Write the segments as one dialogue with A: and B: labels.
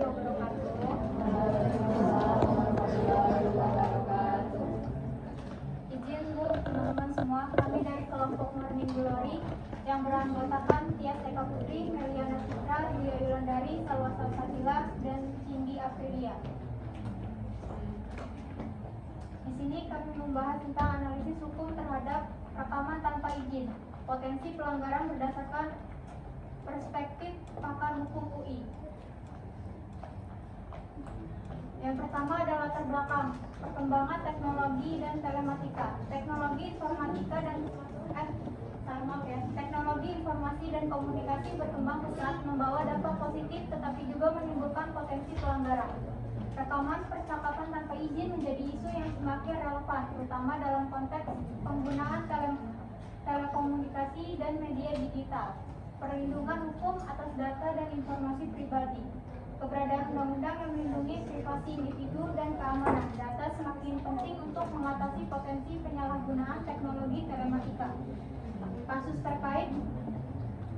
A: warahmatullahi wabarakatuh. Izin Bu, teman-teman semua, kami dari kelompok Morning Glory yang beranggotakan Tias Eka Putri, Meliana Citra, Dia Yulandari, Salwa Salsabila, dan Cindy Aprilia. Di sini kami membahas tentang analisis hukum terhadap rekaman tanpa izin, potensi pelanggaran berdasarkan perspektif pakar hukum UI. Yang pertama adalah latar belakang perkembangan teknologi dan telematika. Teknologi informasi dan komunikasi berkembang pesat, membawa dampak positif tetapi juga menimbulkan potensi pelanggaran. Rekaman percakapan tanpa izin menjadi isu yang semakin relevan, terutama dalam konteks penggunaan telekomunikasi dan media digital, perlindungan hukum atas data dan informasi pribadi, keberadaan undang-undang yang melindungi privasi individu dan keamanan data semakin penting untuk mengatasi potensi penyalahgunaan teknologi telematika.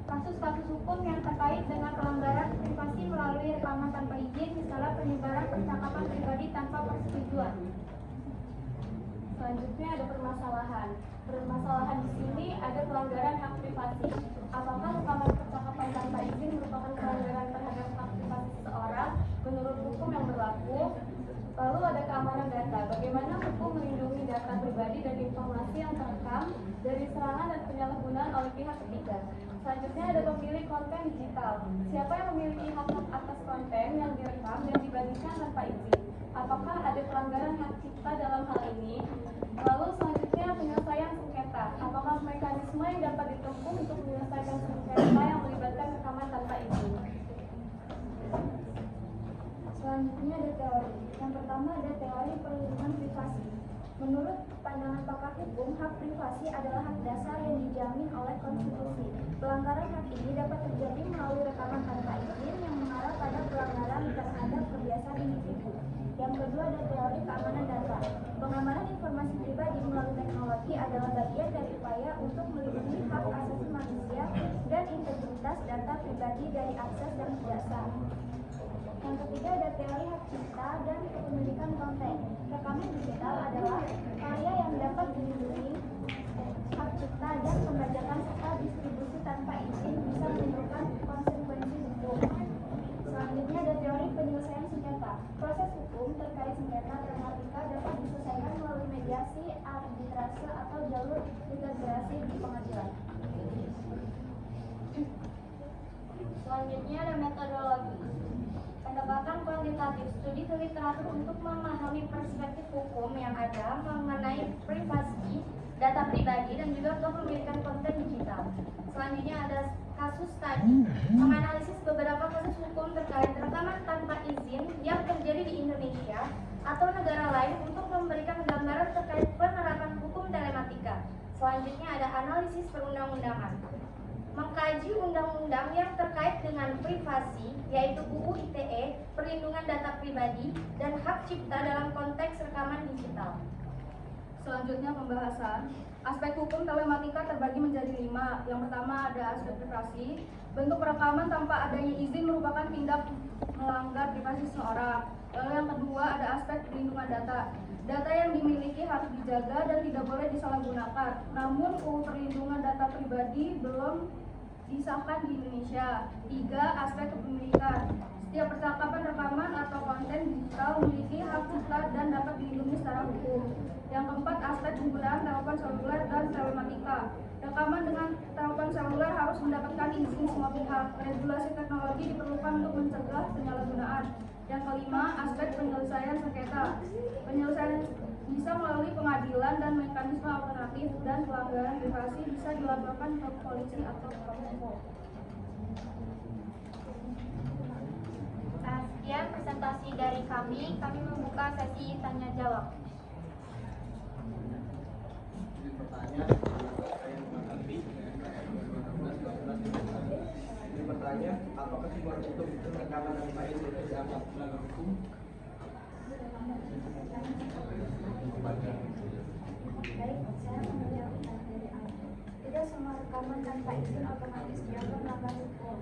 A: Kasus-kasus hukum yang terkait dengan pelanggaran privasi melalui rekaman tanpa izin, misalnya penyebaran percakapan pribadi tanpa persetujuan.
B: Selanjutnya ada permasalahan. Permasalahan di sini ada pelanggaran hak privasi. Apakah rekaman percakapan tanpa izin merupakan pelanggaran terhadap hak privasi seseorang menurut hukum yang berlaku? Lalu ada keamanan data. Bagaimana hukum melindungi data pribadi dan informasi yang terekam dari serangan dan penyalahgunaan oleh pihak ketiga? Selanjutnya ada pemilik konten digital. Siapa yang memiliki hak atas konten yang direkam dan dibagikan tanpa izin? Apakah ada pelanggaran hak cipta dalam hal ini? Lalu selanjutnya penyelesaian sengketa. Apakah mekanisme yang dapat ditempuh untuk menyelesaikan sengketa yang melibatkan rekaman tanpa izin?
A: Selanjutnya ada teori. Yang pertama ada teori perlindungan privasi. Menurut pandangan pakar hukum, hak privasi adalah hak dasar yang dijamin oleh konstitusi. Pelanggaran hak ini dapat terjadi melalui rekaman tanpa izin yang mengarah pada pelanggaran terhadap kebiasaan individu. Yang kedua ada teori keamanan data. Pengamanan informasi pribadi melalui teknologi adalah bagian dari upaya untuk melindungi hak asasi manusia dan integritas data pribadi dari akses yang tidak sah. Yang ketiga ada teori hak cipta dan kepemilikan konten. Rekaman digital adalah karya yang dapat dilindungi hak cipta dan pembajakan serta distribusi tanpa izin bisa menimbulkan konsekuensi hukum. Selanjutnya ada teori penyelesaian sengketa. Proses hukum terkait sengketa telematika dapat diselesaikan melalui mediasi, arbitrase atau jalur integrasi di pengadilan. Selanjutnya ada metodologi. Pendekatan kuantitatif, studi literatur untuk memahami perspektif hukum yang ada mengenai privasi, data pribadi, dan juga kepemilikan konten digital. Selanjutnya ada kasus tadi, menganalisis beberapa kasus hukum terkait rekaman tanpa izin yang terjadi di Indonesia atau negara lain untuk memberikan gambaran terkait penerapan hukum telematika. Selanjutnya ada analisis perundang-undangan. Mengkaji undang-undang yang terkait dengan privasi, yaitu UU ITE, perlindungan data pribadi, dan hak cipta dalam konteks rekaman digital.
B: Selanjutnya pembahasan. Aspek hukum telematika terbagi menjadi 5. Yang pertama ada aspek privasi. Bentuk rekaman tanpa adanya izin merupakan tindak melanggar privasi seseorang. Lalu yang kedua ada aspek perlindungan data. Data yang dimiliki harus dijaga dan tidak boleh disalahgunakan. Namun UU perlindungan data pribadi belum disahkan di Indonesia. 3. Aspek kepemilikan. Setiap percakapan, rekaman, atau konten digital memiliki hak cipta dan dapat dilindungi secara hukum. Yang keempat, aspek penggunaan telepon seluler dan telematika. Rekaman dengan telepon seluler harus mendapatkan izin semua pihak. Regulasi teknologi diperlukan untuk mencegah penyalahgunaan. Yang kelima, aspek penyelesaian sengketa. Penyelesaian bisa melalui pengadilan dan mekanisme alternatif, dan pelanggaran privasi bisa dilaporkan ke polisi atau Kominfo.
A: Sekian presentasi dari kami membuka sesi tanya jawab.
C: Bertanya, apakah sebuah bentuk rekaman tanpa izin dianggap melanggar hukum?
A: Baik, saya menjawab dari A. Tidak semua rekaman tanpa izin otomatis dianggap melanggar hukum.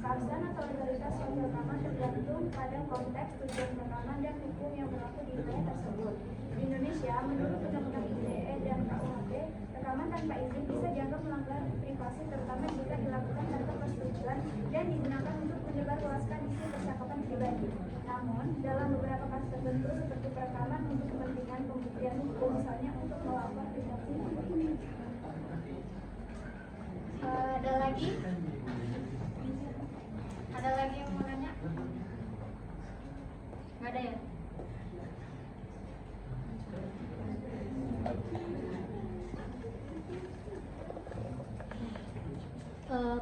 A: Keabsahan atau legalitas suatu rekaman tergantung pada konteks tujuan rekaman dan hukum yang berlaku di wilayah tersebut. Di Indonesia, menurut Undang-Undang ITE dan KUHP, rekaman tanpa izin bisa dianggap melanggar privasi terutama jika dilakukan tanpa persetujuan dan digunakan untuk menyebarluaskan isi percakapan pribadi. Namun, dalam beberapa kasus tertentu seperti perekaman untuk kepentingan pembuktian hukum, misalnya untuk melapor privasi. Ada lagi? Ada lagi yang mau nanya? Nggak ada ya?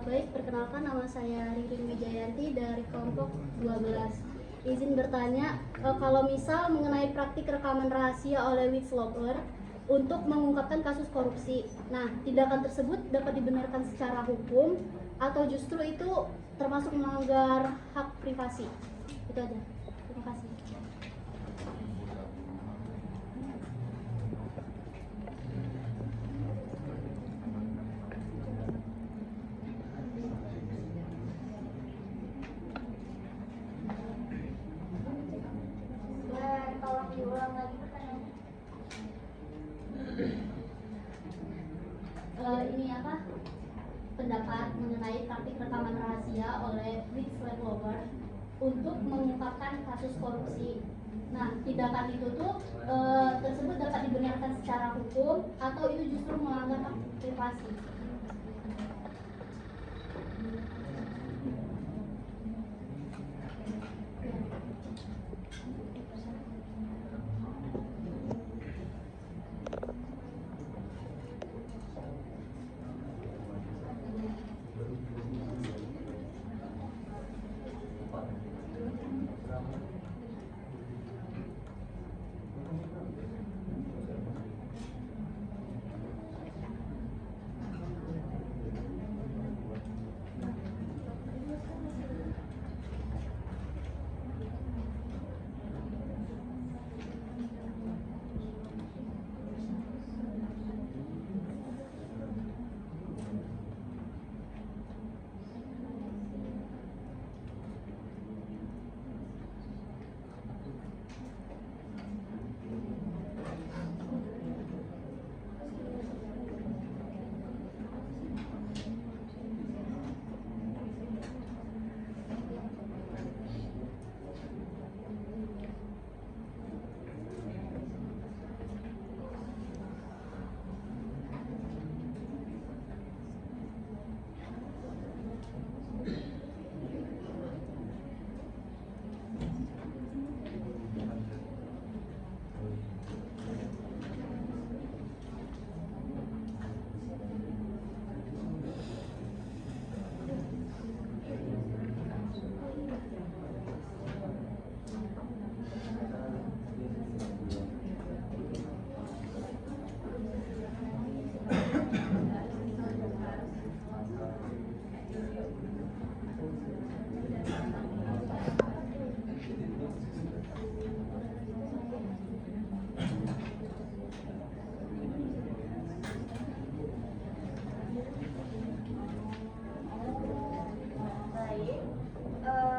D: Baik, perkenalkan nama saya Ririn Wijayanti dari kelompok 12. Izin bertanya, kalau misal mengenai praktik rekaman rahasia oleh whistleblower untuk mengungkapkan kasus korupsi. Nah, tindakan tersebut dapat dibenarkan secara hukum atau justru itu termasuk melanggar hak privasi? Itu aja. Terima kasih.
A: Tolong diulang lagi pertanyaannya.
D: Ini apa? Pendapat mengenai praktik rekaman rahasia oleh whistleblower untuk mengungkapkan kasus korupsi. Nah, tindakan itu tuh tersebut dapat dibenarkan secara hukum atau itu justru melanggar hak privasi?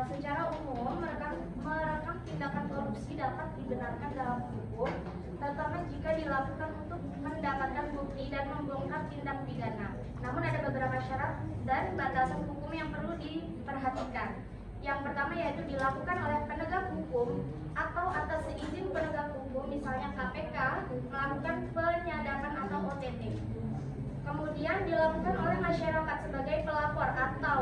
A: Secara umum, merekam tindakan korupsi dapat dibenarkan dalam hukum, terutama jika dilakukan untuk mendapatkan bukti dan membongkar tindak pidana. Namun ada beberapa syarat dan batasan hukum yang perlu diperhatikan. Yang pertama yaitu dilakukan oleh penegak hukum atau atas seizin penegak hukum, misalnya KPK, melakukan penyadapan atau OTT. Kemudian dilakukan oleh masyarakat sebagai pelapor atau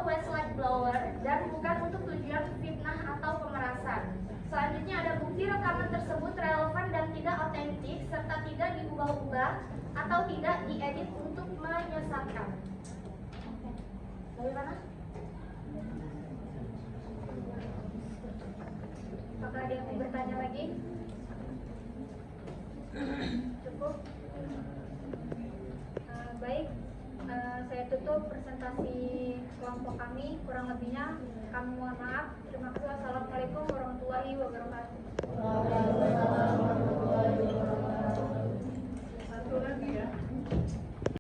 A: whistleblower dan bukan untuk tujuan fitnah atau pemerasan. Selanjutnya ada bukti rekaman tersebut relevan dan tidak otentik serta tidak diubah-ubah atau tidak diedit untuk menyesatkan. Bagaimana? Apakah ada yang mau bertanya lagi? Cukup? Baik. Saya tutup presentasi kelompok kami. Kurang lebihnya kami mohon maaf. Terima kasih. Wassalamualaikum warahmatullahi wabarakatuh.